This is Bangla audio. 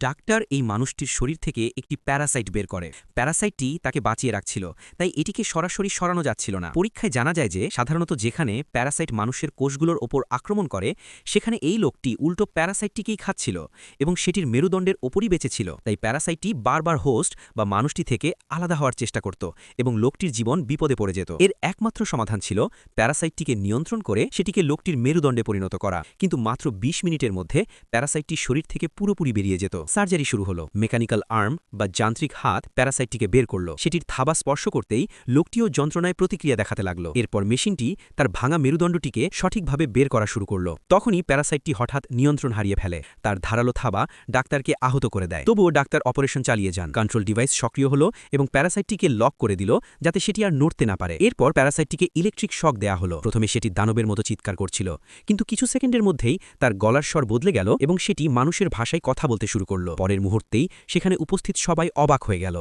ডাক্তার এই মানুষটির শরীর থেকে একটি প্যারাসাইট বের করে। প্যারাসাইটটি তাকে বাঁচিয়ে রাখছিল, তাই এটিকে সরাসরি সরানো যাচ্ছিল না। পরীক্ষায় জানা যায় যে সাধারণত যেখানে প্যারাসাইট মানুষের কোষগুলোর ওপর আক্রমণ করে, সেখানে এই লোকটি উল্টো প্যারাসাইটটিকেই খাচ্ছিল এবং সেটির মেরুদণ্ডের ওপরই বেঁচে ছিল। তাই প্যারাসাইটটি বারবার হোস্ট বা মানুষটি থেকে আলাদা হওয়ার চেষ্টা করত এবং লোকটির জীবন বিপদে পড়ে যেত। এর একমাত্র সমাধান ছিল প্যারাসাইটটিকে নিয়ন্ত্রণ করে সেটিকে লোকটির মেরুদণ্ডে পরিণত করা। কিন্তু মাত্র ২০ মিনিটের মধ্যে প্যারাসাইটটি শরীর থেকে পুরোপুরি বেরিয়ে যেত। সার্জারি শুরু হলো। মেকানিক্যাল আর্ম বা যান্ত্রিক হাত প্যারাসাইটটিকে বের করল। সেটির থাবা স্পর্শ করতেই লোকটিও যন্ত্রণায় প্রতিক্রিয়া দেখাতে লাগল। এরপর মেশিনটি তার ভাঙা মেরুদণ্ডটিকে সঠিকভাবে বের করা শুরু করল। তখনই প্যারাসাইটটি হঠাৎ নিয়ন্ত্রণ হারিয়ে ফেলে। তার ধারালো থাবা ডাক্তারকে আহত করে দেয়। তবুও ডাক্তার অপারেশন চালিয়ে যান। কন্ট্রোল ডিভাইস সক্রিয় হলো এবং প্যারাসাইটটিকে লক করে দিল, যাতে সেটি আর নড়তে না পারে। এরপর প্যারাসাইটটিকে ইলেকট্রিক শক দেয়া হলো। প্রথমে সেটি দানবের মতো চিৎকার করছিল, কিন্তু কিছু সেকেন্ডের মধ্যেই তার গলার স্বর বদলে গেল এবং সেটি মানুষের ভাষায় কথা বলতে শুরু করল। পরের মুহূর্তেই সেখানে উপস্থিত সবাই অবাক হয়ে গেল।